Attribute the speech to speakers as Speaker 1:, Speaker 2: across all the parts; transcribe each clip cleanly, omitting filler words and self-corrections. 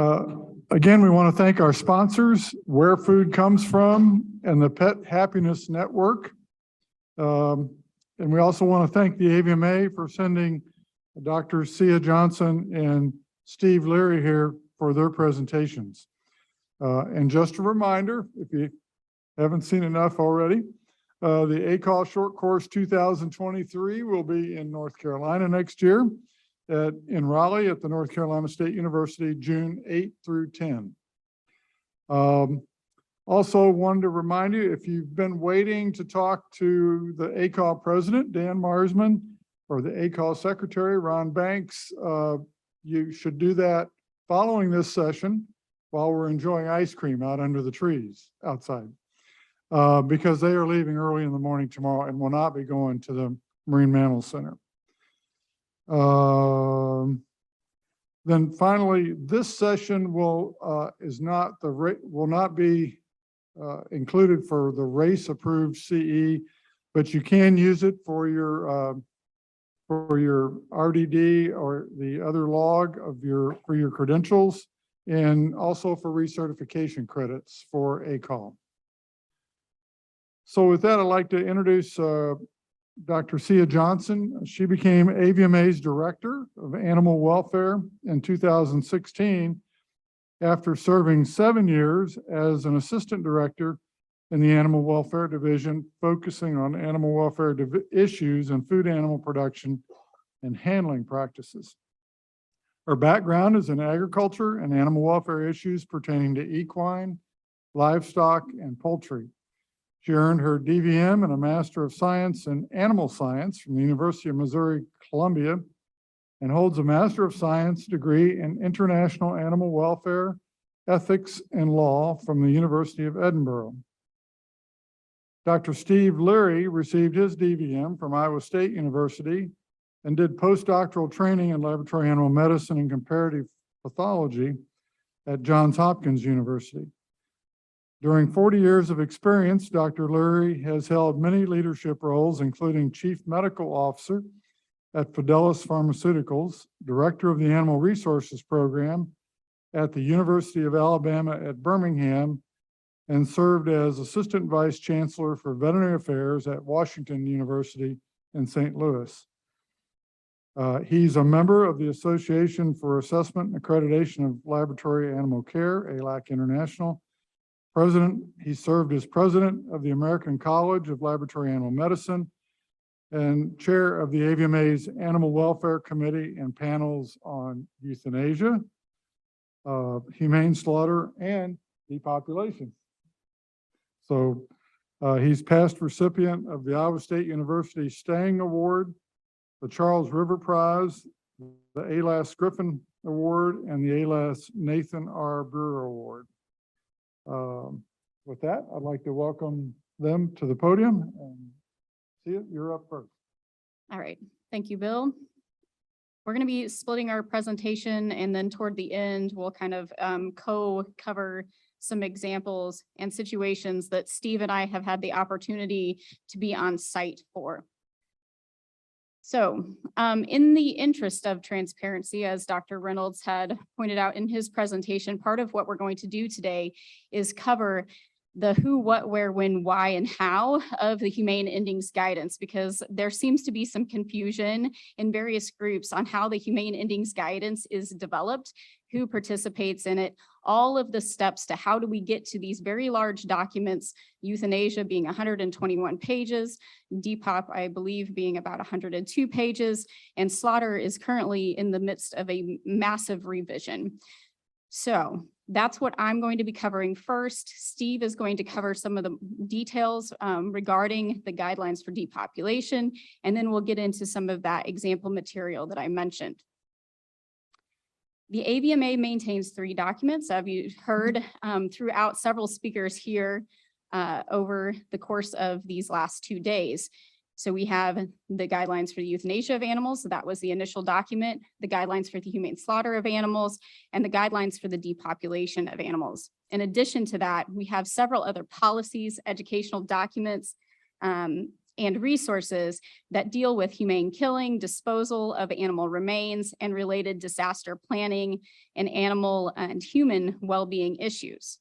Speaker 1: Again, we want to thank our sponsors, Where Food Comes From, and the Pet Happiness Network. And we also want to thank the AVMA for sending Dr. Sia Johnson and Steve Leary here for their presentations. And just a reminder, if you haven't seen enough already, the ACAL Short Course 2023 will be in North Carolina next year in Raleigh at the North Carolina State University, June 8 through 10. Also wanted to remind you, if you've been waiting to talk to the ACAL president, Dan Marsman, or the ACAL secretary, Ron Banks, you should do that following this session while we're enjoying ice cream out under the trees outside, because they are leaving early in the morning tomorrow and will not be going to the Marine Mammal Center. Then finally, this session will not be included for the race approved CE, but you can use it for your RDD or the other log of for your credentials, and also for recertification credits for ACAL. So with that, I'd like to introduce Dr. Sia Johnson. She became AVMA's Director of Animal Welfare in 2016 after serving 7 years as an Assistant Director in the Animal Welfare Division, focusing on animal welfare issues and food animal production and handling practices. Her background is in agriculture and animal welfare issues pertaining to equine, livestock, and poultry. She earned her DVM and a Master of Science in Animal Science from the University of Missouri, Columbia, and holds a Master of Science degree in International Animal Welfare, Ethics, and Law from the University of Edinburgh. Dr. Steve Leary received his DVM from Iowa State University and did postdoctoral training in laboratory animal medicine and comparative pathology at Johns Hopkins University. During 40 years of experience, Dr. Leary has held many leadership roles, including Chief Medical Officer at Fidelis Pharmaceuticals, Director of the Animal Resources Program at the University of Alabama at Birmingham, and served as Assistant Vice Chancellor for Veterinary Affairs at Washington University in St. Louis. He's a member of the Association for Assessment and Accreditation of Laboratory Animal Care, ALAC International. He served as president of the American College of Laboratory Animal Medicine and chair of the AVMA's Animal Welfare Committee and panels on euthanasia, humane slaughter, and depopulation. So he's past recipient of the Iowa State University Stang Award, the Charles River Prize, the ALAS Griffin Award, and the ALAS Nathan R. Brewer Award. With that, I'd like to welcome them to the podium. And Sia, you're up first.
Speaker 2: All right. Thank you, Bill. We're going to be splitting our presentation, and then toward the end, we'll kind of co-cover some examples and situations that Steve and I have had the opportunity to be on site for. So in the interest of transparency, as Dr. Reynolds had pointed out in his presentation, part of what we're going to do today is cover the who, what, where, when, why, and how of the humane endings guidance, because there seems to be some confusion in various groups on how the humane endings guidance is developed, who participates in it, all of the steps to how do we get to these very large documents, euthanasia being 121 pages, Depop, I believe, being about 102 pages, and slaughter is currently in the midst of a massive revision. So that's what I'm going to be covering first. Steve is going to cover some of the details regarding the guidelines for depopulation, and then we'll get into some of that example material that I mentioned. The AVMA maintains 3 documents, as you've heard throughout several speakers here over the course of these last 2 days. So we have the guidelines for the euthanasia of animals. So that was the initial document, the guidelines for the humane slaughter of animals, and the guidelines for the depopulation of animals. In addition to that, we have several other policies, educational documents, and resources that deal with humane killing, disposal of animal remains, and related disaster planning and animal and human well-being issues.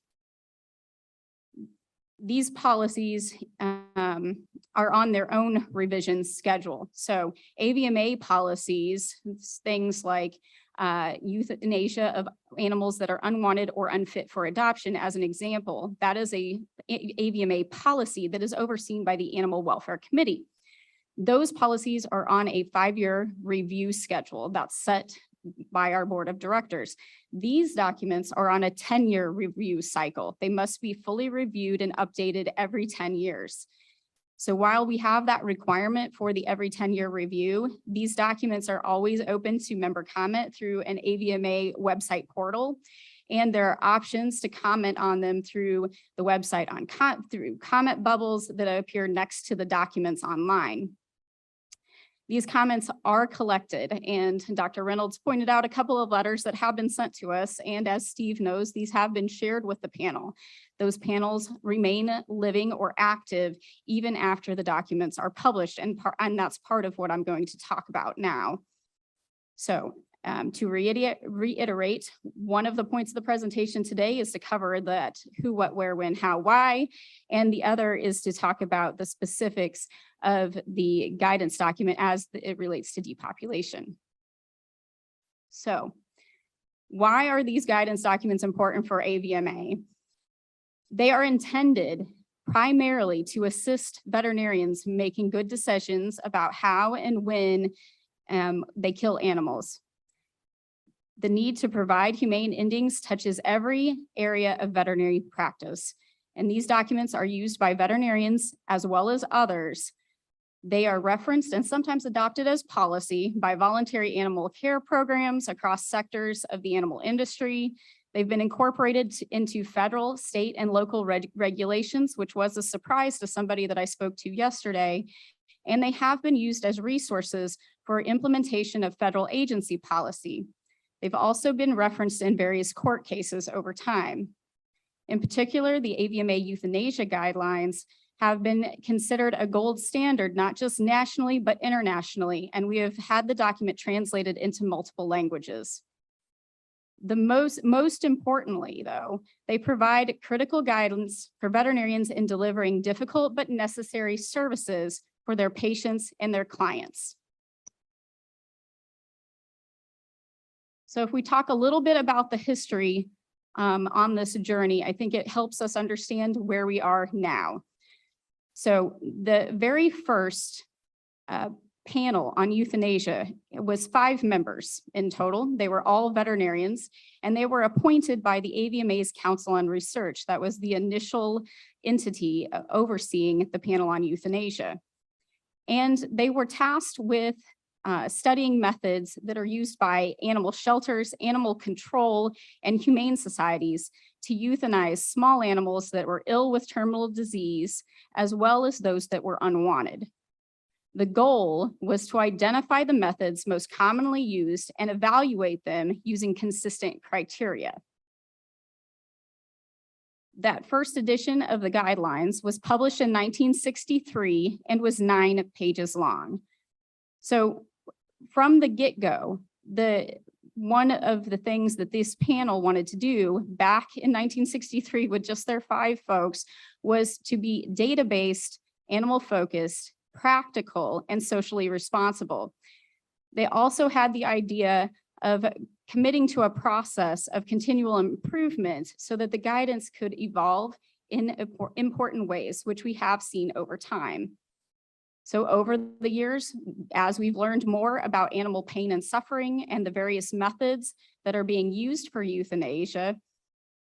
Speaker 2: These policies are on their own revision schedule. So AVMA policies, things like euthanasia of animals that are unwanted or unfit for adoption, as an example, that is a AVMA policy that is overseen by the Animal Welfare Committee. Those policies are on a 5-year review schedule that's set by our board of directors. These documents are on a 10-year review cycle. They must be fully reviewed and updated every 10 years. So while we have that requirement for the every 10-year review, these documents are always open to member comment through an AVMA website portal. And there are options to comment on them through the website through comment bubbles that appear next to the documents online. These comments are collected, and Dr. Reynolds pointed out a couple of letters that have been sent to us, and as Steve knows, these have been shared with the panel. Those panels remain living or active even after the documents are published, and that's part of what I'm going to talk about now. So to reiterate, one of the points of the presentation today is to cover that who, what, where, when, how, why, and the other is to talk about the specifics of the guidance document as it relates to depopulation. So why are these guidance documents important for AVMA? They are intended primarily to assist veterinarians making good decisions about how and when they kill animals. The need to provide humane endings touches every area of veterinary practice, and these documents are used by veterinarians as well as others. They are referenced and sometimes adopted as policy by voluntary animal care programs across sectors of the animal industry. They've been incorporated into federal, state, and local regulations, which was a surprise to somebody that I spoke to yesterday. And they have been used as resources for implementation of federal agency policy. They've also been referenced in various court cases over time. In particular, the AVMA euthanasia guidelines have been considered a gold standard, not just nationally, but internationally, and we have had the document translated into multiple languages. The most importantly, though, they provide critical guidance for veterinarians in delivering difficult but necessary services for their patients and their clients. So if we talk a little bit about the history on this journey, I think it helps us understand where we are now. So the very first panel on euthanasia, it was 5 members in total. They were all veterinarians, and they were appointed by the AVMA's Council on Research. That was the initial entity overseeing the panel on euthanasia. And they were tasked with studying methods that are used by animal shelters, animal control, and humane societies to euthanize small animals that were ill with terminal disease, as well as those that were unwanted. The goal was to identify the methods most commonly used and evaluate them using consistent criteria. That first edition of the guidelines was published in 1963 and was 9 pages long. So from the get-go, one of the things that this panel wanted to do back in 1963 with just their 5 folks was to be data-based, animal-focused, practical, and socially responsible. They also had the idea of committing to a process of continual improvement so that the guidance could evolve in important ways, which we have seen over time. So over the years, as we've learned more about animal pain and suffering and the various methods that are being used for euthanasia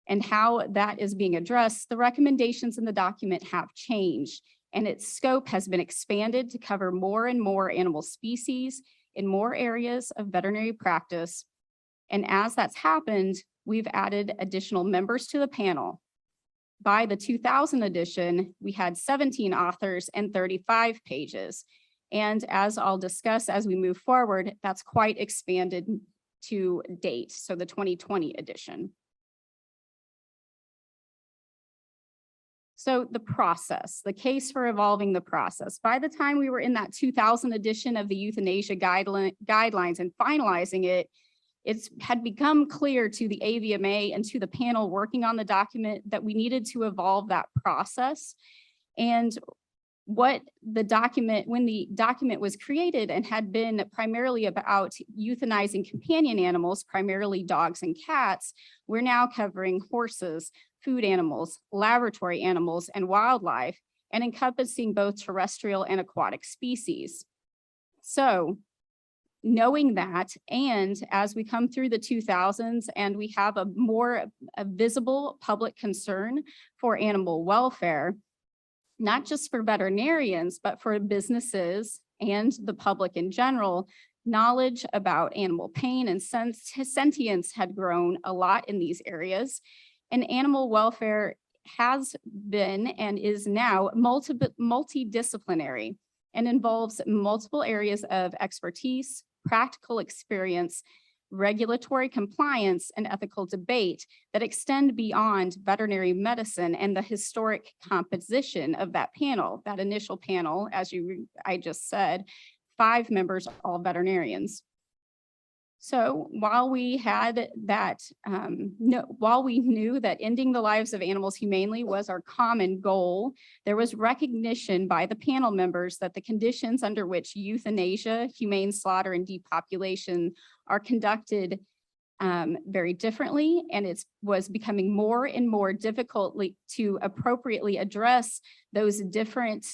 Speaker 2: and how that is being addressed, the recommendations in the document have changed, and its scope has been expanded to cover more and more animal species in more areas of veterinary practice. And as that's happened, we've added additional members to the panel. By the 2000 edition, we had 17 authors and 35 pages. And as I'll discuss as we move forward, that's quite expanded to date, so the 2020 edition. So the process, the case for evolving the process. By the time we were in that 2000 edition of the euthanasia guidelines and finalizing it, it had become clear to the AVMA and to the panel working on the document that we needed to evolve that process. And what the document, when the document was created and had been primarily about euthanizing companion animals, primarily dogs and cats, we're now covering horses, food animals, laboratory animals, and wildlife, and encompassing both terrestrial and aquatic species. So knowing that, and as we come through the 2000s and we have a visible public concern for animal welfare, not just for veterinarians, but for businesses and the public in general, knowledge about animal pain and sentience had grown a lot in these areas. And animal welfare has been and is now multidisciplinary and involves multiple areas of expertise, practical experience, regulatory compliance, and ethical debate that extend beyond veterinary medicine and the historic composition of that panel, that initial panel, as I just said, 5 members, all veterinarians. So while we had that, while we knew that ending the lives of animals humanely was our common goal, there was recognition by the panel members that the conditions under which euthanasia, humane slaughter, and depopulation are conducted very differently, and it was becoming more and more difficult to appropriately address those different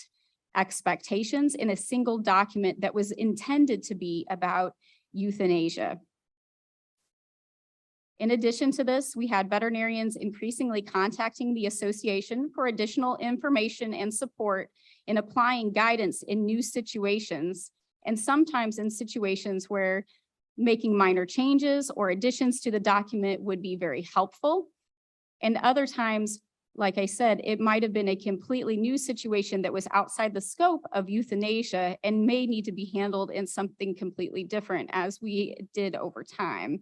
Speaker 2: expectations in a single document that was intended to be about euthanasia. In addition to this, we had veterinarians increasingly contacting the association for additional information and support in applying guidance in new situations, and sometimes in situations where making minor changes or additions to the document would be very helpful. And other times, like I said, it might have been a completely new situation that was outside the scope of euthanasia and may need to be handled in something completely different, as we did over time.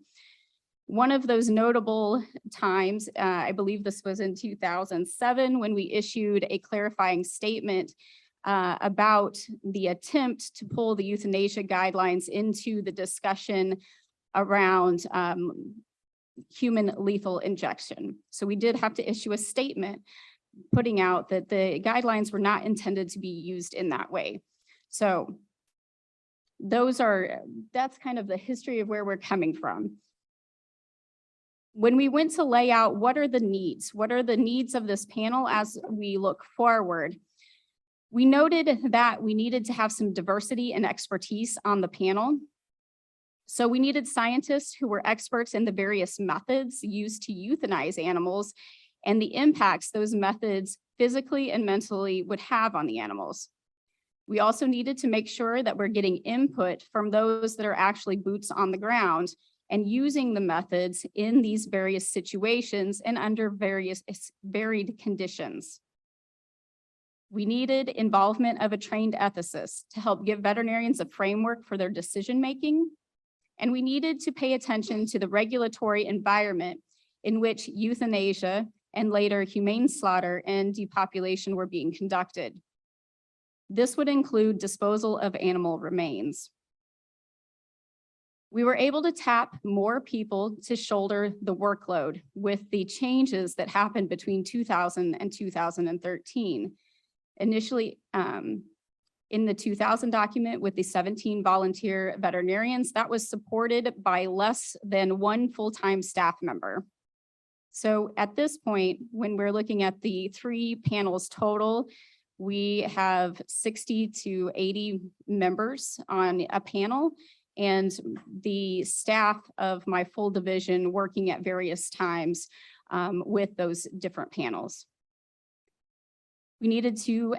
Speaker 2: One of those notable times, I believe this was in 2007, when we issued a clarifying statement about the attempt to pull the euthanasia guidelines into the discussion around human lethal injection. So we did have to issue a statement putting out that the guidelines were not intended to be used in that way. So that's kind of the history of where we're coming from. When we went to lay out what are the needs of this panel as we look forward, we noted that we needed to have some diversity and expertise on the panel. So we needed scientists who were experts in the various methods used to euthanize animals and the impacts those methods physically and mentally would have on the animals. We also needed to make sure that we're getting input from those that are actually boots on the ground and using the methods in these various situations and under varied conditions. We needed involvement of a trained ethicist to help give veterinarians a framework for their decision-making. And we needed to pay attention to the regulatory environment in which euthanasia and later humane slaughter and depopulation were being conducted. This would include disposal of animal remains. We were able to tap more people to shoulder the workload with the changes that happened between 2000 and 2013. Initially, in the 2000 document with the 17 volunteer veterinarians, that was supported by less than 1 full-time staff member. So at this point, when we're looking at the 3 panels total, we have 60 to 80 members on a panel, and the staff of my full division working at various times with those different panels. We needed to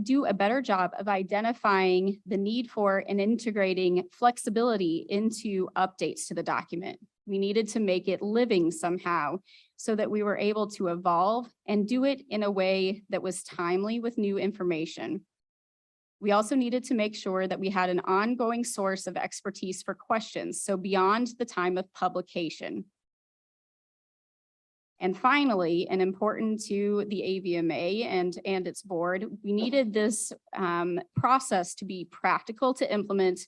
Speaker 2: do a better job of identifying the need for and integrating flexibility into updates to the document. We needed to make it living somehow so that we were able to evolve and do it in a way that was timely with new information. We also needed to make sure that we had an ongoing source of expertise for questions, so beyond the time of publication. And finally, and important to the AVMA and its board, we needed this process to be practical to implement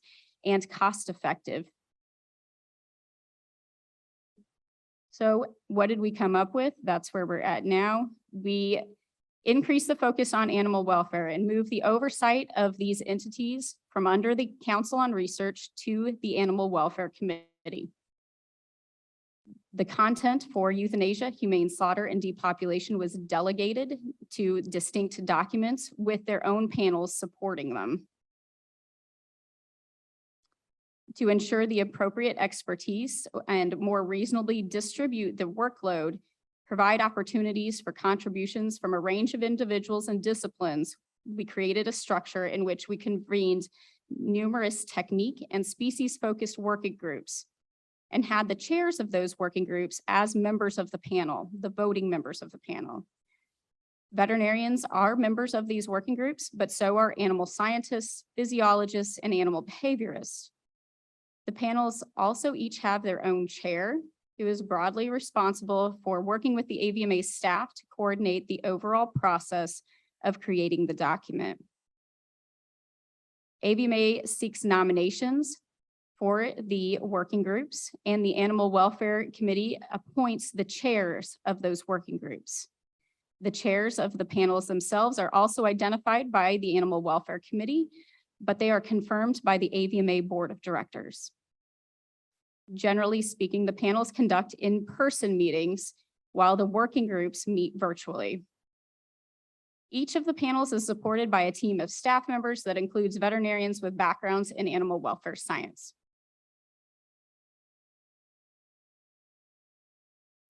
Speaker 2: and cost-effective. So what did we come up with? That's where we're at now. We increase the focus on animal welfare and move the oversight of these entities from under the Council on Research to the Animal Welfare Committee. The content for euthanasia, humane slaughter, and depopulation was delegated to distinct documents with their own panels supporting them. To ensure the appropriate expertise and more reasonably distribute the workload, provide opportunities for contributions from a range of individuals and disciplines, we created a structure in which we convened numerous technique and species-focused working groups and had the chairs of those working groups as members of the panel, the voting members of the panel. Veterinarians are members of these working groups, but so are animal scientists, physiologists, and animal behaviorists. The panels also each have their own chair, who is broadly responsible for working with the AVMA staff to coordinate the overall process of creating the document. AVMA seeks nominations for the working groups, and the Animal Welfare Committee appoints the chairs of those working groups. The chairs of the panels themselves are also identified by the Animal Welfare Committee, but they are confirmed by the AVMA Board of Directors. Generally speaking, the panels conduct in-person meetings while the working groups meet virtually. Each of the panels is supported by a team of staff members that includes veterinarians with backgrounds in animal welfare science.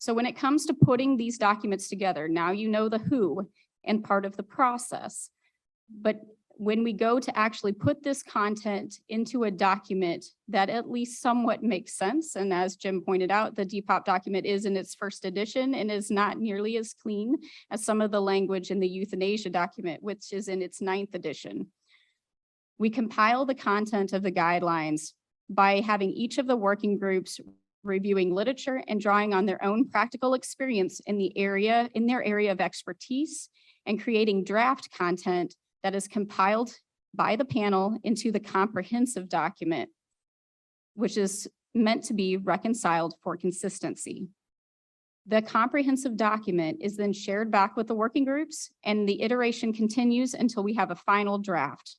Speaker 2: So when it comes to putting these documents together, now you know the who and part of the process. But when we go to actually put this content into a document that at least somewhat makes sense, and as Jim pointed out, the Depop document is in its first edition and is not nearly as clean as some of the language in the euthanasia document, which is in its 9th edition. We compile the content of the guidelines by having each of the working groups reviewing literature and drawing on their own practical experience in their area of expertise, and creating draft content that is compiled by the panel into the comprehensive document, which is meant to be reconciled for consistency. The comprehensive document is then shared back with the working groups, and the iteration continues until we have a final draft.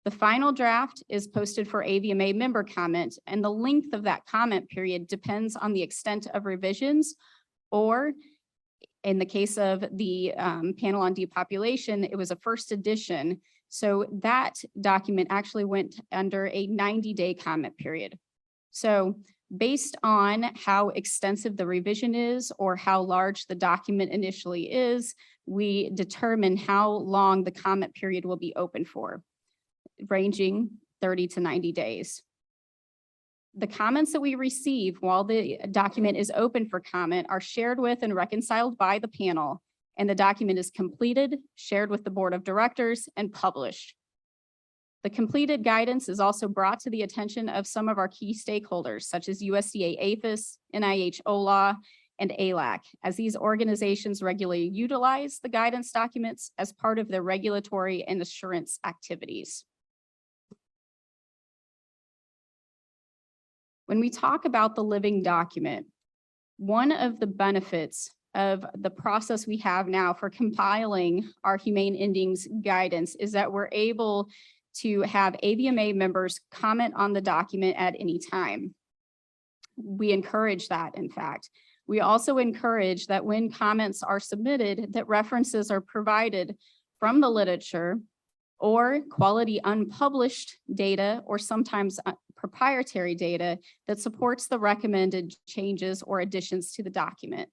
Speaker 2: The final draft is posted for AVMA member comment, and the length of that comment period depends on the extent of revisions, or in the case of the panel on depopulation, it was a first edition. So that document actually went under a 90-day comment period. So based on how extensive the revision is or how large the document initially is, we determine how long the comment period will be open for, ranging 30 to 90 days. The comments that we receive while the document is open for comment are shared with and reconciled by the panel, and the document is completed, shared with the board of directors, and published. The completed guidance is also brought to the attention of some of our key stakeholders, such as USDA APHIS, NIH OLA, and ALAC, as these organizations regularly utilize the guidance documents as part of their regulatory and assurance activities. When we talk about the living document, one of the benefits of the process we have now for compiling our humane endings guidance is that we're able to have AVMA members comment on the document at any time. We encourage that, in fact. We also encourage that when comments are submitted, that references are provided from the literature or quality unpublished data, or sometimes proprietary data that supports the recommended changes or additions to the document.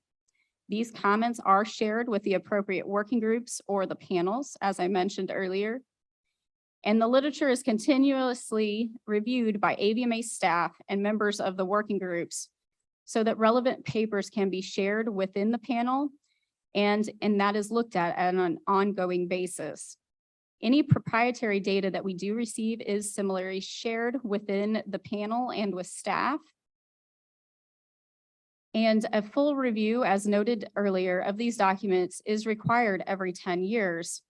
Speaker 2: These comments are shared with the appropriate working groups or the panels, as I mentioned earlier. And the literature is continuously reviewed by AVMA staff and members of the working groups so that relevant papers can be shared within the panel, and that is looked at on an ongoing basis. Any proprietary data that we do receive is similarly shared within the panel and with staff. And a full review, as noted earlier, of these documents is required every 10 years.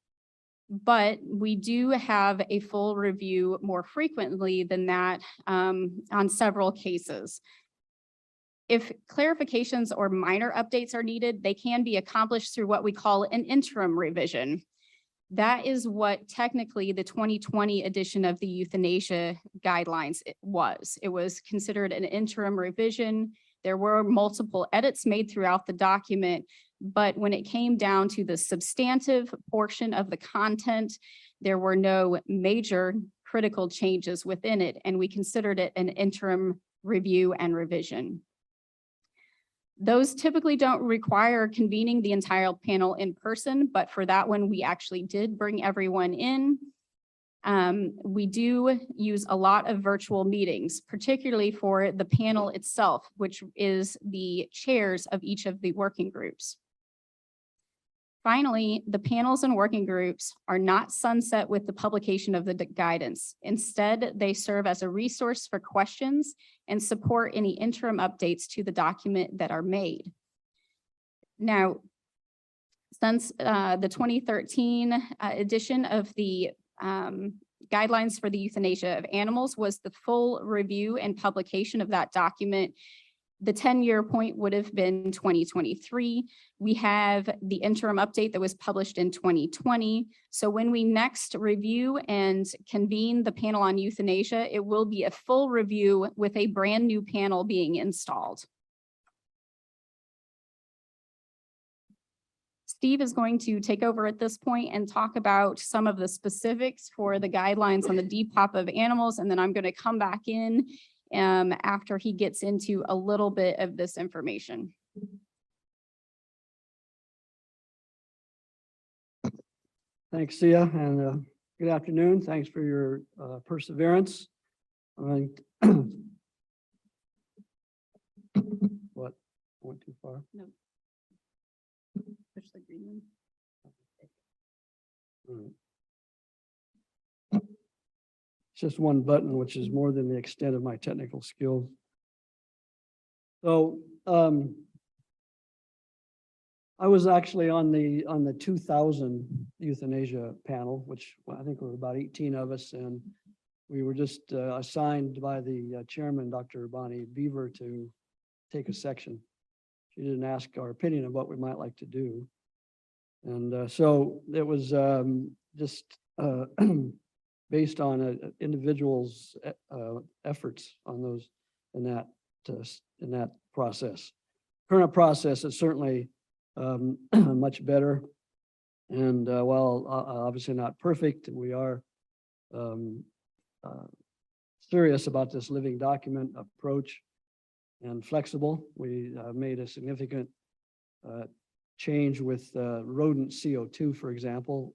Speaker 2: But we do have a full review more frequently than that on several cases. If clarifications or minor updates are needed, they can be accomplished through what we call an interim revision. That is what technically the 2020 edition of the euthanasia guidelines was. It was considered an interim revision. There were multiple edits made throughout the document, but when it came down to the substantive portion of the content, there were no major critical changes within it, and we considered it an interim review and revision. Those typically don't require convening the entire panel in person, but for that one, we actually did bring everyone in. We do use a lot of virtual meetings, particularly for the panel itself, which is the chairs of each of the working groups. Finally, the panels and working groups are not sunset with the publication of the guidance. Instead, they serve as a resource for questions and support any interim updates to the document that are made. Now, since the 2013 edition of the guidelines for the euthanasia of animals was the full review and publication of that document, the 10-year point would have been 2023. We have the interim update that was published in 2020. So when we next review and convene the panel on euthanasia, it will be a full review with a brand new panel being installed. Steve is going to take over at this point and talk about some of the specifics for the guidelines on the depop of animals, and then I'm going to come back in after he gets into a little bit of this information.
Speaker 3: Thanks, Sia, and good afternoon. Thanks for your perseverance. What? Went too far?
Speaker 2: No. Push the green one.
Speaker 3: All right. It's just one button, which is more than the extent of my technical skills. So I was actually on the 2000 euthanasia panel, which I think were about 18 of us, and we were just assigned by the chairman, Dr. Bonnie Beaver, to take a section. She didn't ask our opinion of what we might like to do, and so it was just based on an individual's efforts on those in that process. Current process is certainly much better, and while obviously not perfect, we are serious about this living document approach and flexible. We made a significant change with rodent CO2, for example,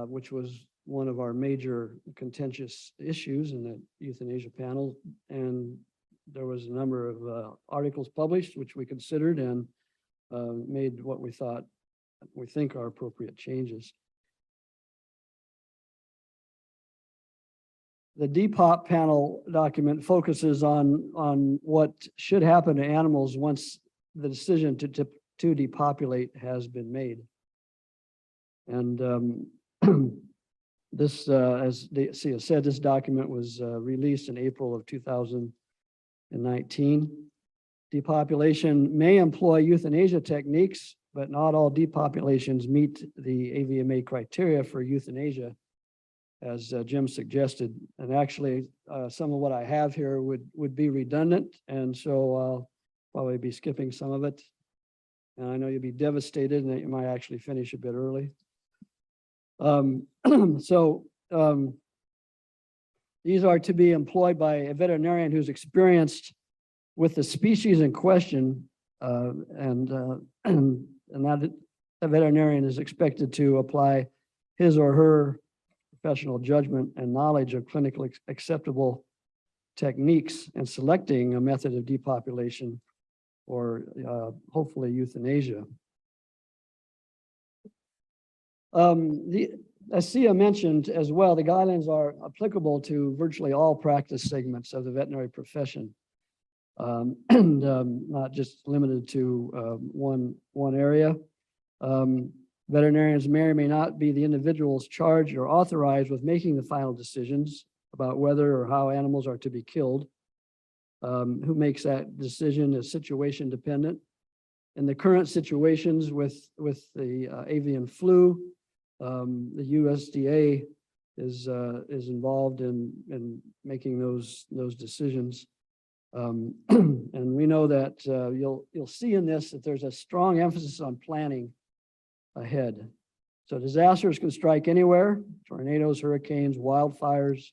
Speaker 3: which was one of our major contentious issues in the euthanasia panel, and there was a number of articles published which we considered and made what we think are appropriate changes. The Depop panel document focuses on what should happen to animals once the decision to depopulate has been made. And this, as Sia said, this document was released in April of 2019. Depopulation may employ euthanasia techniques, but not all depopulations meet the AVMA criteria for euthanasia, as Jim suggested. And actually, some of what I have here would be redundant, and so I'll probably be skipping some of it. And I know you'll be devastated and that you might actually finish a bit early. These are to be employed by a veterinarian who's experienced with the species in question, and that a veterinarian is expected to apply his or her professional judgment and knowledge of clinically acceptable techniques in selecting a method of depopulation or hopefully euthanasia. As Sia mentioned as well, the guidelines are applicable to virtually all practice segments of the veterinary profession. and not just limited to one area. Veterinarians may or may not be the individuals charged or authorized with making the final decisions about whether or how animals are to be killed. Who makes that decision is situation dependent. In the current situations with the avian flu, the USDA is involved in making those decisions. And we know that you'll see in this that there's a strong emphasis on planning ahead. So disasters can strike anywhere: tornadoes, hurricanes, wildfires,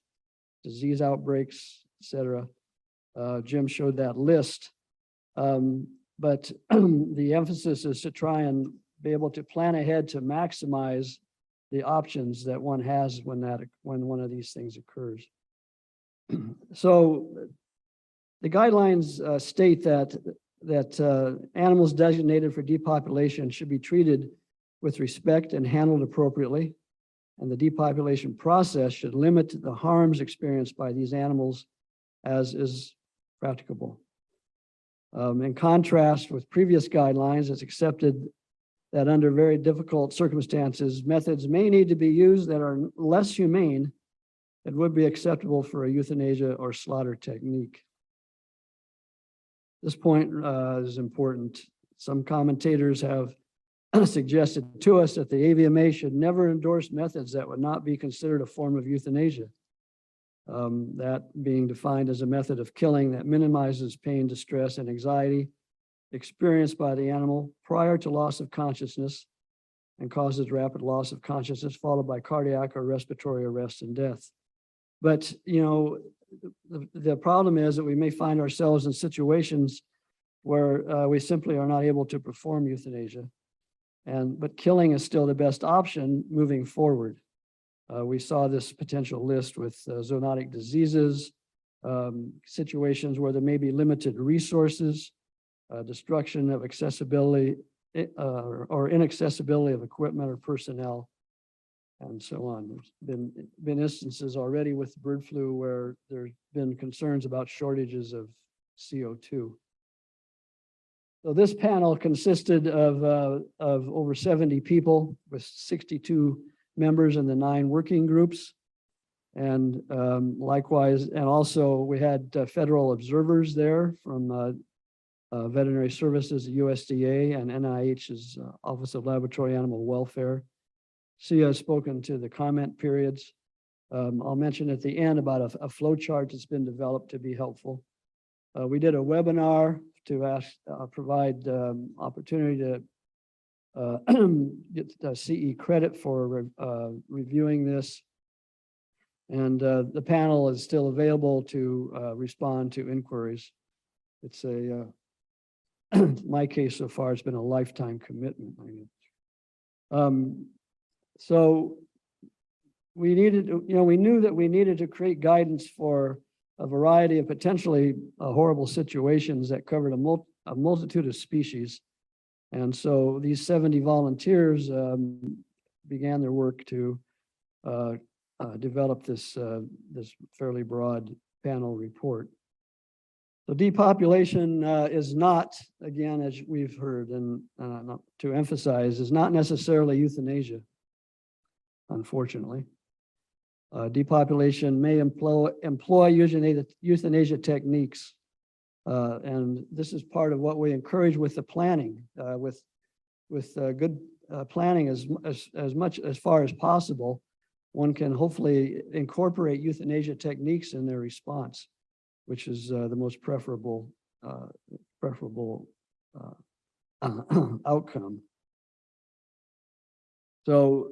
Speaker 3: disease outbreaks, etc. Jim showed that list. But the emphasis is to try and be able to plan ahead to maximize the options that one has when one of these things occurs. So the guidelines state that animals designated for depopulation should be treated with respect and handled appropriately, and the depopulation process should limit the harms experienced by these animals as is practicable. In contrast with previous guidelines, it's accepted that under very difficult circumstances, methods may need to be used that are less humane and would be acceptable for a euthanasia or slaughter technique. This point is important. Some commentators have suggested to us that the AVMA should never endorse methods that would not be considered a form of euthanasia. That being defined as a method of killing that minimizes pain, distress, and anxiety experienced by the animal prior to loss of consciousness and causes rapid loss of consciousness followed by cardiac or respiratory arrest and death. But, you know, the problem is that we may find ourselves in situations where we simply are not able to perform euthanasia. But killing is still the best option moving forward. We saw this potential list with zoonotic diseases, situations where there may be limited resources, destruction of accessibility or inaccessibility of equipment or personnel, and so on. There's been instances already with bird flu where there's been concerns about shortages of CO2. So this panel consisted of over 70 people with 62 members in the 9 working groups. And likewise, and also we had federal observers there from Veterinary Services, USDA, and NIH's Office of Laboratory Animal Welfare. Sia has spoken to the comment periods. I'll mention at the end about a flow chart that's been developed to be helpful. We did a webinar to provide opportunity to get CE credit for reviewing this. And the panel is still available to respond to inquiries. It's a, in my case so far, it's been a lifetime commitment. So we needed, we knew that we needed to create guidance for a variety of potentially horrible situations that covered a multitude of species. And so these 70 volunteers began their work to develop this fairly broad panel report. So depopulation is not, again, as we've heard, and to emphasize, is not necessarily euthanasia, unfortunately. Depopulation may employ euthanasia techniques. And this is part of what we encourage with the planning, with good planning as far as possible. One can hopefully incorporate euthanasia techniques in their response, which is the most preferable outcome. So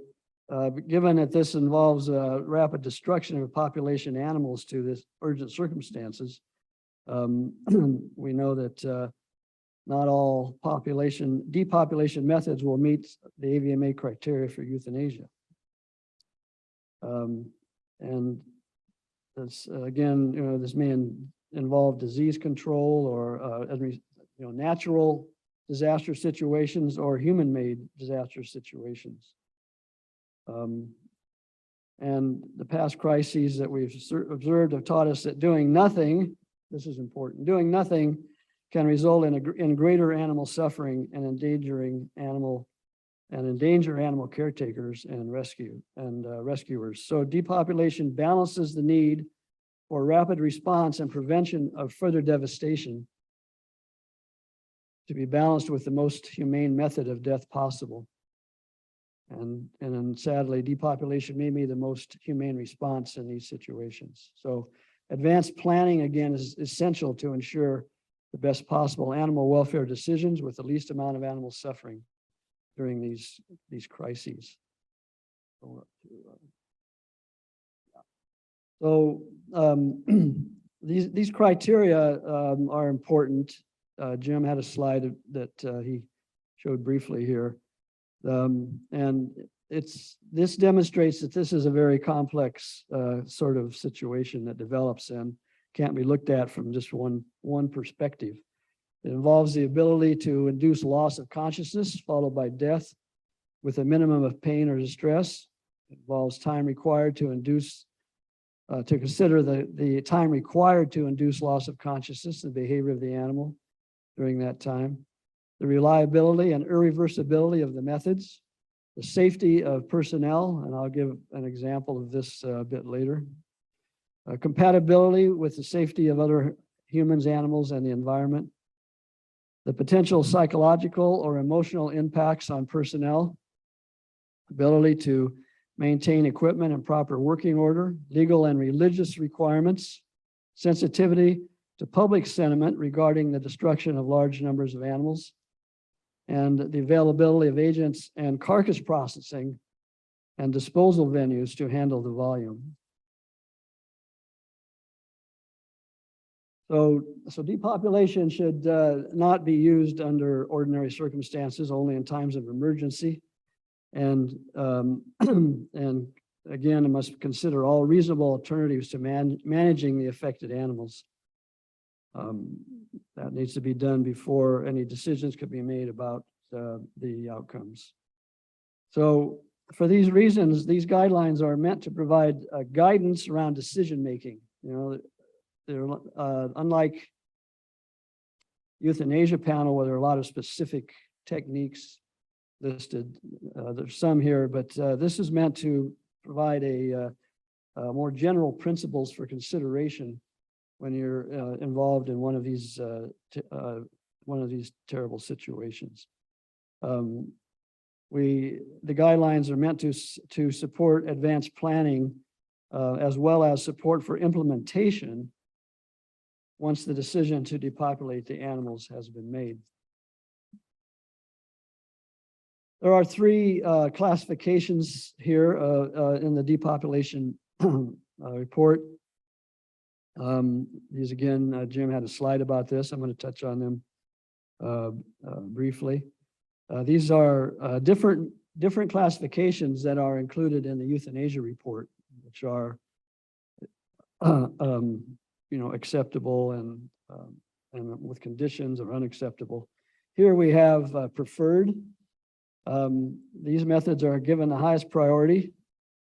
Speaker 3: given that this involves rapid destruction of a population of animals to this urgent circumstances, we know that not all depopulation methods will meet the AVMA criteria for euthanasia. And this, again, this may involve disease control or natural disaster situations or human-made disaster situations. And the past crises that we've observed have taught us that doing nothing This is important. Doing nothing can result in greater animal suffering and endanger animal caretakers and rescuers. So depopulation balances the need for rapid response and prevention of further devastation to be balanced with the most humane method of death possible. And then sadly, depopulation may be the most humane response in these situations. So advanced planning, again, is essential to ensure the best possible animal welfare decisions with the least amount of animal suffering during these crises. So these criteria are important. Jim had a slide that he showed briefly here. And this demonstrates that this is a very complex sort of situation that develops and can't be looked at from just one perspective. It involves the ability to induce loss of consciousness followed by death with a minimum of pain or distress. It involves time required to consider the time required to induce loss of consciousness, the behavior of the animal during that time, the reliability and irreversibility of the methods, the safety of personnel, and I'll give an example of this a bit later, compatibility with the safety of other humans, animals, and the environment, the potential psychological or emotional impacts on personnel, ability to maintain equipment in proper working order, legal and religious requirements, sensitivity to public sentiment regarding the destruction of large numbers of animals, and the availability of agents and carcass processing and disposal venues to handle the volume. So depopulation should not be used under ordinary circumstances, only in times of emergency. And again, it must consider all reasonable alternatives to managing the affected animals. That needs to be done before any decisions could be made about the outcomes. So for these reasons, these guidelines are meant to provide guidance around decision making. You know, they're unlike euthanasia panel, where there are a lot of specific techniques listed. There's some here, but this is meant to provide a more general principles for consideration when you're involved in one of these terrible situations. The guidelines are meant to support advanced planning as well as support for implementation once the decision to depopulate the animals has been made. There are three classifications here in the depopulation report. These again, Jim had a slide about this. I'm going to touch on them briefly. These are different classifications that are included in the euthanasia report, which are acceptable and with conditions or unacceptable. Here we have preferred. These methods are given the highest priority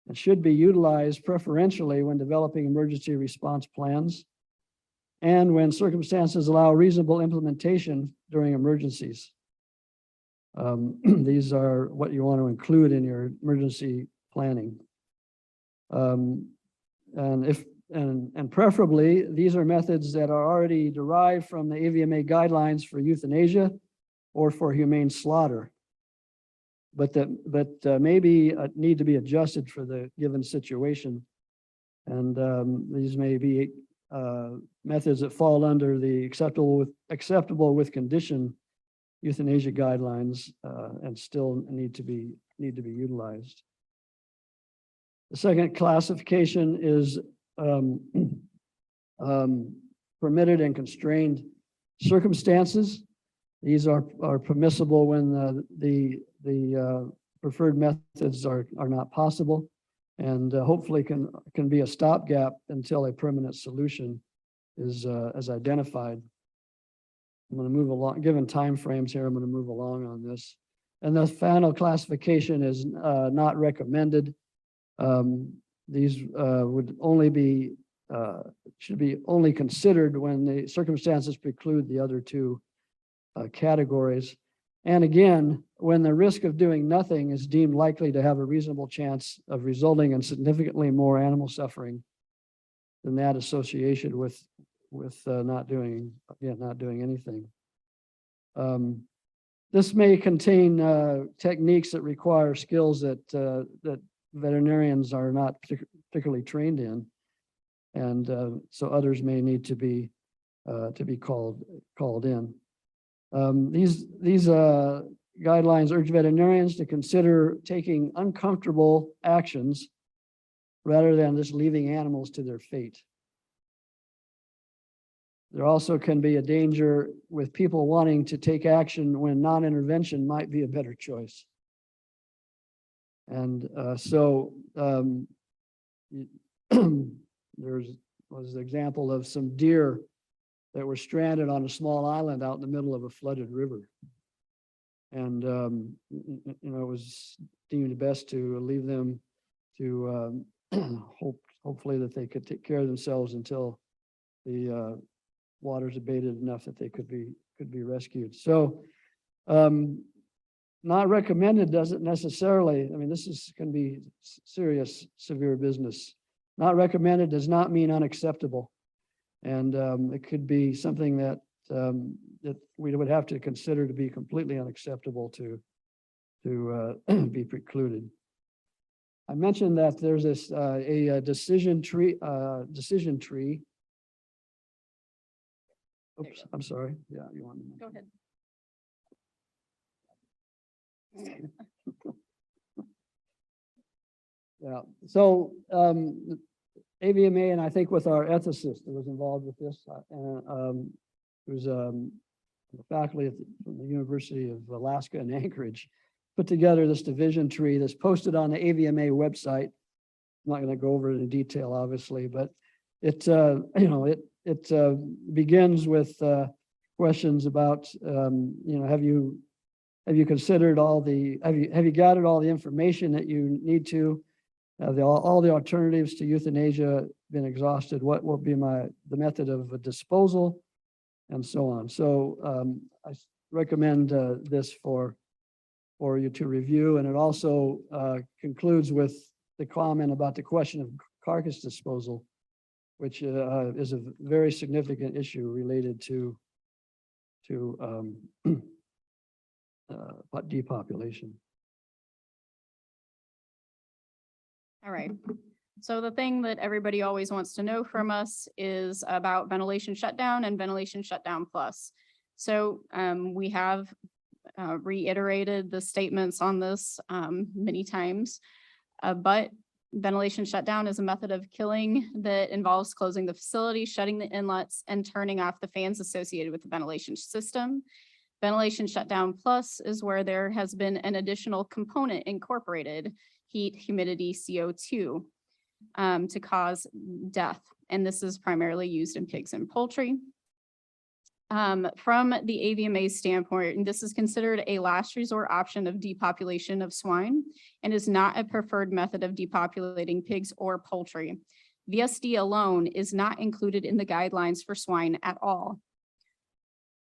Speaker 3: and should be utilized preferentially when developing emergency response plans and when circumstances allow reasonable implementation during emergencies. These are what you want to include in your emergency planning. And preferably, these are methods that are already derived from the AVMA guidelines for euthanasia or for humane slaughter, but maybe need to be adjusted for the given situation. And these may be methods that fall under the acceptable with condition euthanasia guidelines and still need to be utilized. The second classification is permitted and constrained circumstances. These are permissible when the preferred methods are not possible, and hopefully can be a stopgap until a permanent solution is identified. I'm going to move along, given time frames here, I'm going to move along on this. And the final classification is not recommended. These would only be should be only considered when the circumstances preclude the other two categories. And again, when the risk of doing nothing is deemed likely to have a reasonable chance of resulting in significantly more animal suffering than that associated with not doing anything. This may contain techniques that require skills that veterinarians are not particularly trained in, and so others may need to be called in. These guidelines urge veterinarians to consider taking uncomfortable actions rather than just leaving animals to their fate. There also can be a danger with people wanting to take action when non-intervention might be a better choice. And there was an example of some deer that were stranded on a small island out in the middle of a flooded river. And, it was deemed best to leave them to hopefully that they could take care of themselves until the waters abated enough that they could be rescued. So not recommended doesn't necessarily, I mean, can be serious, severe business. Not recommended does not mean unacceptable. And it could be something that we would have to consider to be completely unacceptable to be precluded. I mentioned that there's this a decision tree. Oops, I'm sorry. Yeah, you want to
Speaker 2: Go ahead.
Speaker 3: Yeah. So AVMA, and I think with our ethicist that was involved with this, and it was faculty from the University of Alaska in Anchorage, put together this division tree that's posted on the AVMA website. I'm not going to go over it in detail, obviously, but it begins with questions about have you considered have you gathered all the information that you need to? Have all the alternatives to euthanasia been exhausted? What will be the method of disposal, and so on. So I recommend this for you to review, and it also concludes with the comment about the question of carcass disposal, which is a very significant issue related to depopulation.
Speaker 2: All right. So the thing that everybody always wants to know from us is about ventilation shutdown and ventilation shutdown plus. So we have reiterated the statements on this many times, but ventilation shutdown is a method of killing that involves closing the facility, shutting the inlets, and turning off the fans associated with the ventilation system. Ventilation shutdown plus is where there has been an additional component incorporated, heat, humidity, CO2, to cause death. And this is primarily used in pigs and poultry. From the AVMA standpoint, and this is considered a last resort option of depopulation of swine and is not a preferred method of depopulating pigs or poultry. VSD alone is not included in the guidelines for swine at all.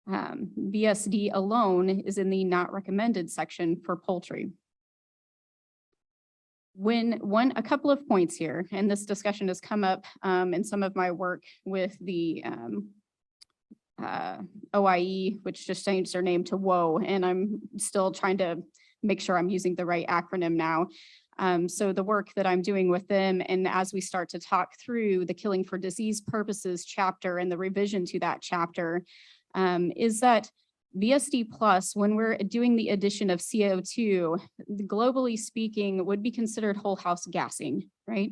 Speaker 2: VSD alone is in the not recommended section for poultry. A couple of points here, and this discussion has come up in some of my work with the OIE, which just changed their name to WOA, and I'm still trying to make sure I'm using the right acronym now. So the work that I'm doing with them, and as we start to talk through the Killing for Disease Purposes chapter and the revision to that chapter, is that VSD plus, when we're doing the addition of CO2, globally speaking, would be considered whole house gassing, right?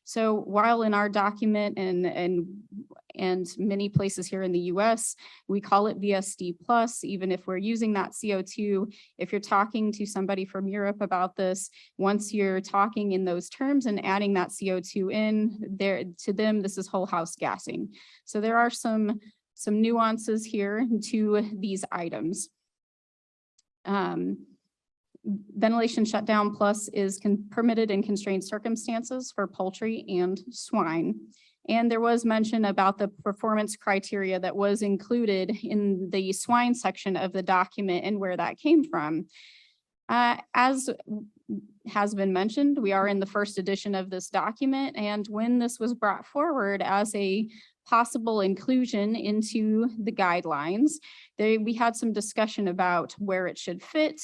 Speaker 2: So while in our document and many places here in the US, we call it VSD plus, even if we're using that CO2, if you're talking to somebody from Europe about this, once you're talking in those terms and adding that CO2 in there, to them, this is whole house gassing. So there are some nuances here to these items. Ventilation shutdown plus is permitted in constrained circumstances for poultry and swine. And there was mention about the performance criteria that was included in the swine section of the document and where that came from. As has been mentioned, we are in the first edition of this document, and when this was brought forward as a possible inclusion into the guidelines, we had some discussion about where it should fit,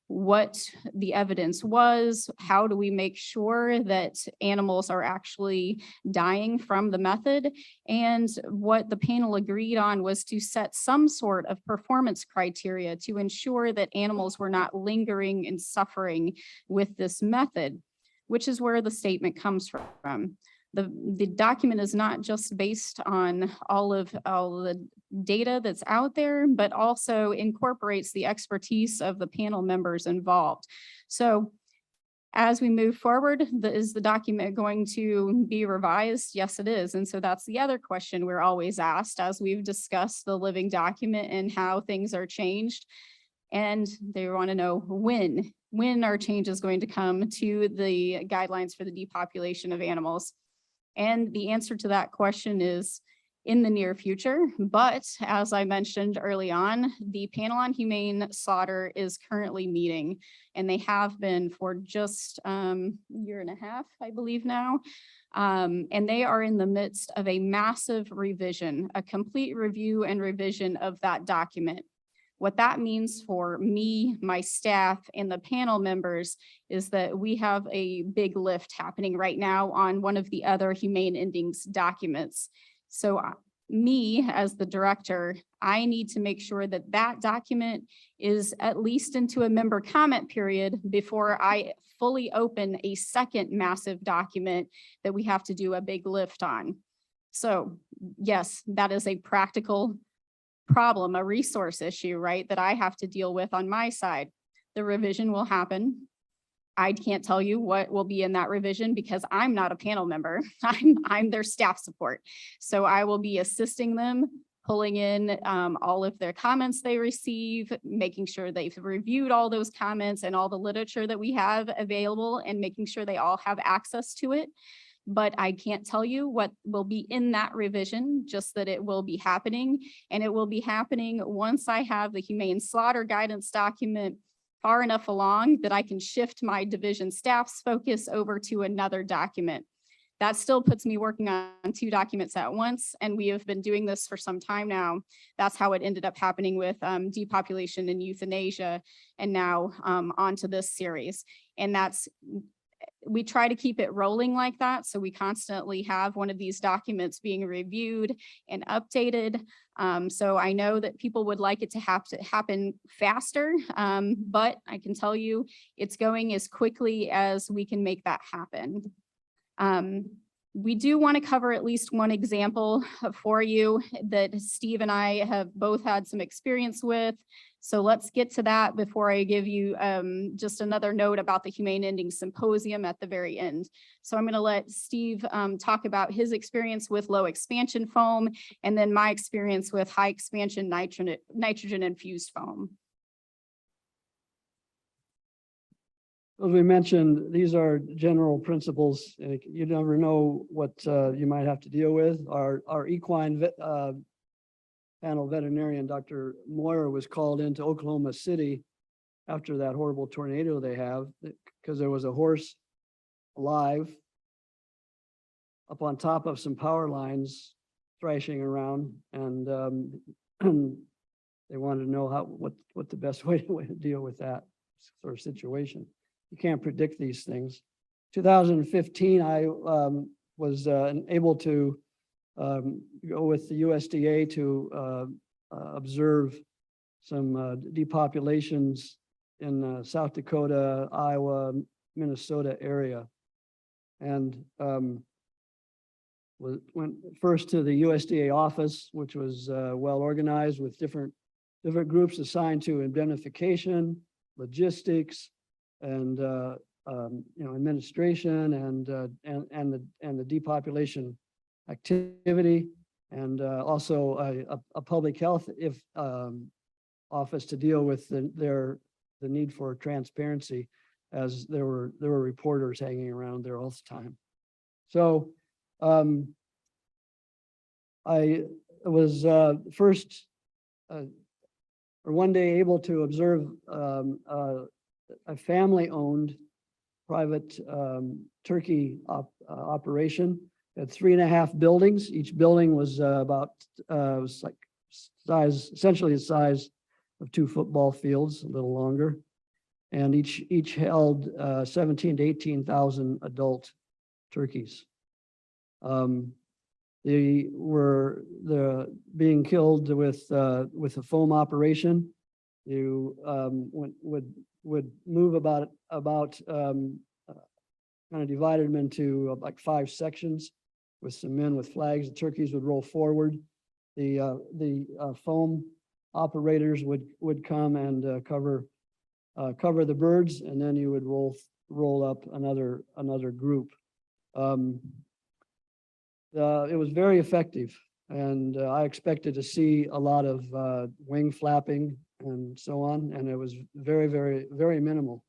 Speaker 2: what the evidence was, how do we make sure that animals are actually dying from the method, and what the panel agreed on was to set some sort of performance criteria to ensure that animals were not lingering and suffering with this method, which is where the statement comes from. The document is not just based on all the data that's out there, but also incorporates the expertise of the panel members involved. So as we move forward, is the document going to be revised? Yes, it is. And so that's the other question we're always asked as we've discussed the living document and how things are changed. And they want to know when are changes going to come to the guidelines for the depopulation of animals? And the answer to that question is in the near future. But as I mentioned early on, the panel on humane slaughter is currently meeting, and they have been for just a year and a half, I believe now. And they are in the midst of a massive revision, a complete review and revision of that document. What that means for me, my staff, and the panel members is that we have a big lift happening right now on one of the other humane endings documents. So me, as the director, I need to make sure that that document is at least into a member comment period before I fully open a second massive document that we have to do a big lift on. So yes, that is a practical problem, a resource issue, right, that I have to deal with on my side. The revision will happen. I can't tell you what will be in that revision because I'm not a panel member. I'm their staff support. So I will be assisting them, pulling in all of their comments they receive, making sure they've reviewed all those comments and all the literature that we have available, and making sure they all have access to it. But I can't tell you what will be in that revision, just that it will be happening. And it will be happening once I have the humane slaughter guidance document far enough along that I can shift my division staff's focus over to another document. That still puts me working on 2 documents at once, and we have been doing this for some time now. That's how it ended up happening with depopulation and euthanasia, and now onto this series. And we try to keep it rolling like that. So we constantly have one of these documents being reviewed and updated. So I know that people would like it to happen faster, but I can tell you it's going as quickly as we can make that happen. We do want to cover at least one example for you that Steve and I have both had some experience with. So let's get to that before I give you just another note about the Humane Ending Symposium at the very end. So I'm going to let Steve talk about his experience with low expansion foam, and then my experience with high expansion nitrogen infused foam.
Speaker 3: As we mentioned, these are general principles. You never know what you might have to deal with. Our equine panel veterinarian, Dr. Moyer, was called into Oklahoma City after that horrible tornado they have, because there was a horse alive up on top of some power lines thrashing around, and they wanted to know what the best way to deal with that sort of situation. You can't predict these things. 2015, I was able to go with the USDA to observe some depopulations in South Dakota, Iowa, Minnesota area, and went first to the USDA office, which was well organized with different groups assigned to indemnification, logistics, and administration, and the depopulation activity, and also a public health office to deal with the need for transparency, as there were reporters hanging around there all the time. So I was first or one day able to observe a family-owned private turkey operation. It had 3.5 buildings. Each building was was like essentially the size of 2 football fields, a little longer. And each held 17 to 18,000 adult turkeys. They were being killed with a foam operation. You would move about kind of divided them into like 5 sections with some men with flags. The turkeys would roll forward. The foam operators would come and cover the birds, and then you would roll up another group. It was very effective, and I expected to see a lot of wing flapping and so on, and it was very, very, very minimal.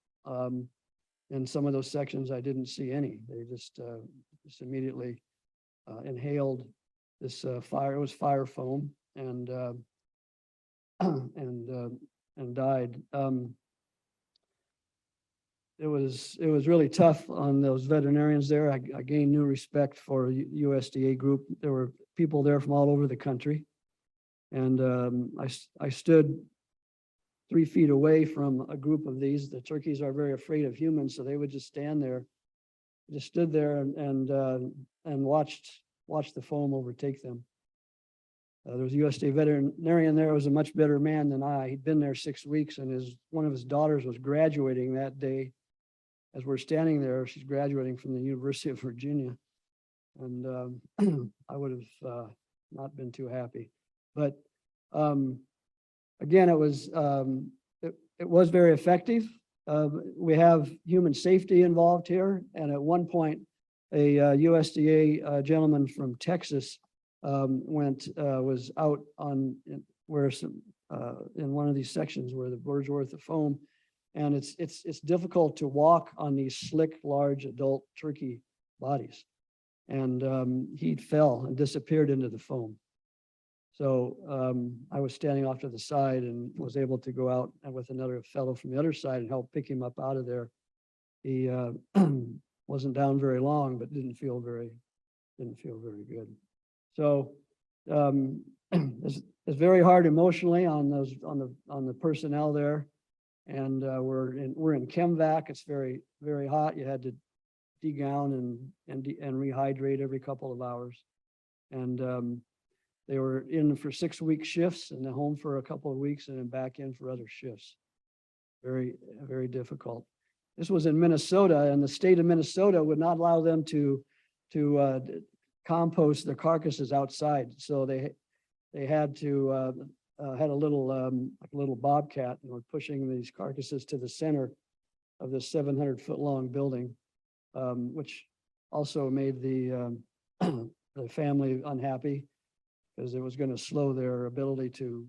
Speaker 3: In some of those sections, I didn't see any. They just immediately inhaled this fire. It was fire foam, and and died. It was really tough on those veterinarians there. I gained new respect for USDA group. There were people there from all over the country, and I stood 3 feet away from a group of these. The turkeys are very afraid of humans, so they would just stand there, just stood there and watched the foam overtake them. There was a USDA veterinarian there who was a much better man than I. He'd been there 6 weeks, and one of his daughters was graduating that day. As we're standing there, she's graduating from the University of Virginia, and I would have not been too happy. But again, it was very effective. We have human safety involved here, and at one point, a USDA gentleman from Texas was out on where in one of these sections where the birds were at the foam, and it's difficult to walk on these slick, large adult turkey bodies, and he fell and disappeared into the foam. So I was standing off to the side and was able to go out with another fellow from the other side and help pick him up out of there. He wasn't down very long, but didn't feel very good. So it's very hard emotionally on the personnel there, and we're in ChemVac. It's very, very hot. You had to degown and rehydrate every couple of hours, and they were in for 6-week shifts and then home for a couple of weeks and then back in for other shifts. Very, very difficult. This was in Minnesota, and the state of Minnesota would not allow them to compost their carcasses outside. So they had to had a little bobcat, and were pushing these carcasses to the center of this 700-foot long building, which also made the family unhappy, because it was going to slow their ability to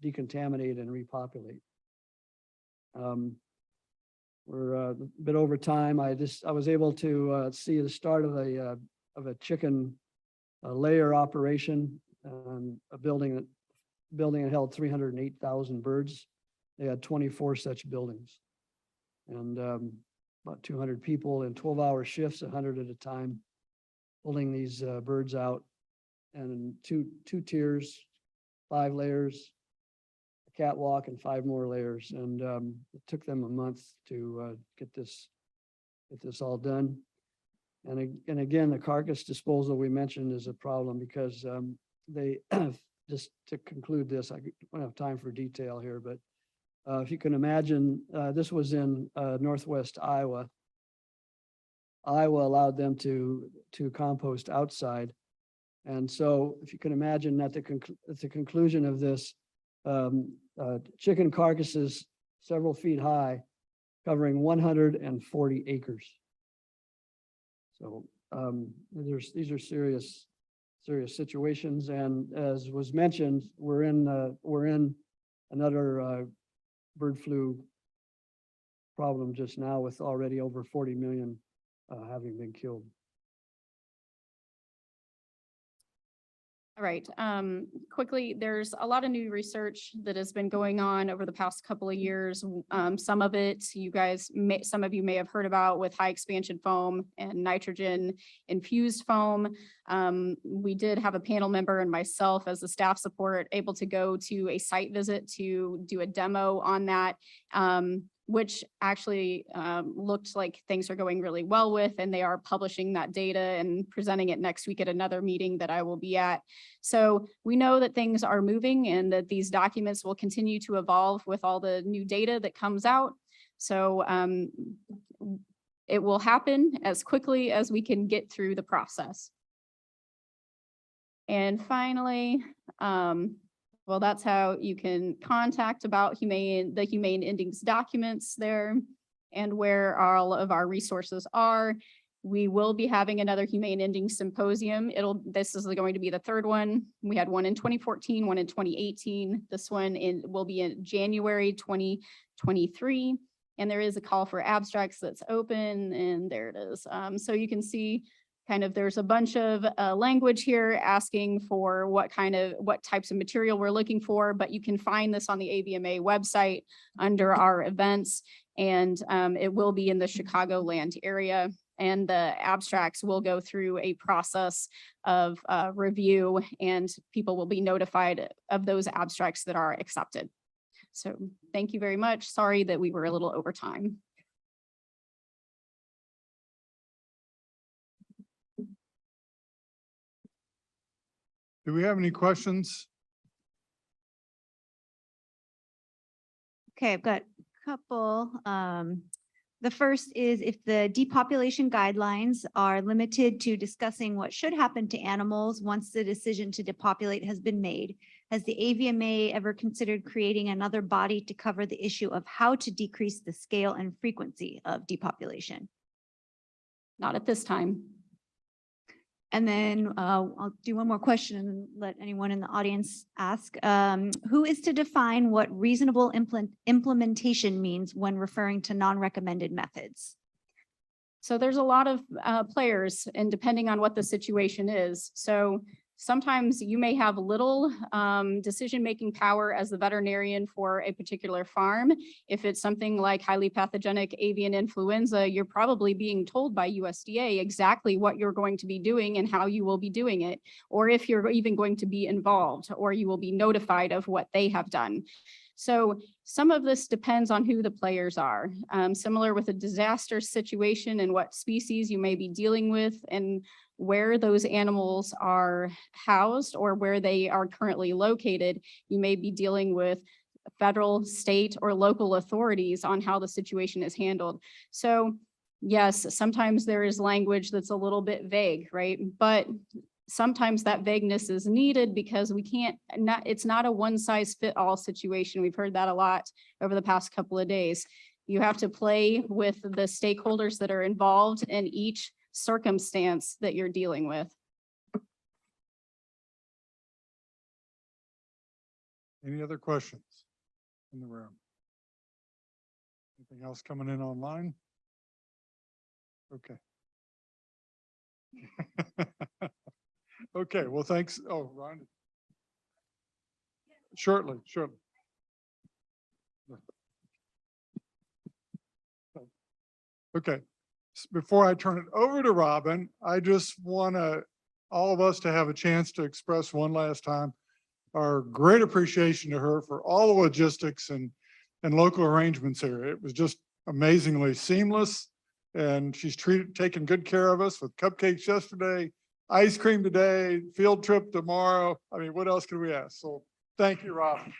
Speaker 3: decontaminate and repopulate. We're a bit over time. I was able to see the start of a chicken layer operation, a building that held 308,000 birds. They had 24 such buildings, and about 200 people in 12-hour shifts, 100 at a time, pulling these birds out. And two tiers, 5 layers, a catwalk, and 5 more layers. And it took them a month to get this all done. And again, the carcass disposal we mentioned is a problem, because they just to conclude this, I don't have time for detail here, but if you can imagine, this was in northwest Iowa. Iowa allowed them to compost outside. And so if you can imagine at the conclusion of this, chicken carcasses several feet high, covering 140 acres. So these are serious situations. And as was mentioned, we're in another bird flu problem just now, with already over 40 million having been killed.
Speaker 2: All right, quickly, there's a lot of new research that has been going on over the past couple of years. Some of it, some of you may have heard about with high expansion foam and nitrogen infused foam. We did have a panel member and myself as the staff support able to go to a site visit to do a demo on that. Which actually looked like things are going really well with, and they are publishing that data and presenting it next week at another meeting that I will be at. So we know that things are moving and that these documents will continue to evolve with all the new data that comes out. So it will happen as quickly as we can get through the process. And finally, well, that's how you can contact about the Humane Endings documents there and where all of our resources are. We will be having another Humane Endings symposium. This is going to be the third one. We had one in 2014, one in 2018. This one will be in January 2023. And there is a call for abstracts that's open, and there it is. So you can see kind of there's a bunch of language here asking for what types of material we're looking for, but you can find this on the AVMA website under our events, and it will be in the Chicagoland area. And the abstracts will go through a process of review, and people will be notified of those abstracts that are accepted. So thank you very much. Sorry that we were a little over time.
Speaker 1: Do we have any questions?
Speaker 4: Okay, I've got a couple. The first is if the depopulation guidelines are limited to discussing what should happen to animals once the decision to depopulate has been made, has the AVMA ever considered creating another body to cover the issue of how to decrease the scale and frequency of depopulation?
Speaker 2: Not at this time.
Speaker 4: And then I'll do one more question and let anyone in the audience ask. Who is to define what reasonable implementation means when referring to non-recommended methods?
Speaker 2: So there's a lot of players, and depending on what the situation is. So sometimes you may have little decision-making power as the veterinarian for a particular farm. If it's something like highly pathogenic avian influenza, you're probably being told by USDA exactly what you're going to be doing and how you will be doing it, or if you're even going to be involved, or you will be notified of what they have done. So some of this depends on who the players are. Similar with a disaster situation and what species you may be dealing with and where those animals are housed or where they are currently located, you may be dealing with federal, state, or local authorities on how the situation is handled. So yes, sometimes there is language that's a little bit vague, right? But sometimes that vagueness is needed because it's not a one-size-fit-all situation. We've heard that a lot over the past couple of days. You have to play with the stakeholders that are involved in each circumstance that you're dealing with.
Speaker 1: Any other questions in the room? Anything else coming in online? Okay. Okay, well, thanks. Oh, Ron. Shortly. Okay, before I turn it over to Robin, I just want all of us to have a chance to express one last time our great appreciation to her for all the logistics and local arrangements here. It was just amazingly seamless, and she's taken good care of us with cupcakes yesterday, ice cream today, field trip tomorrow. I mean, what else could we ask? So thank you, Robin.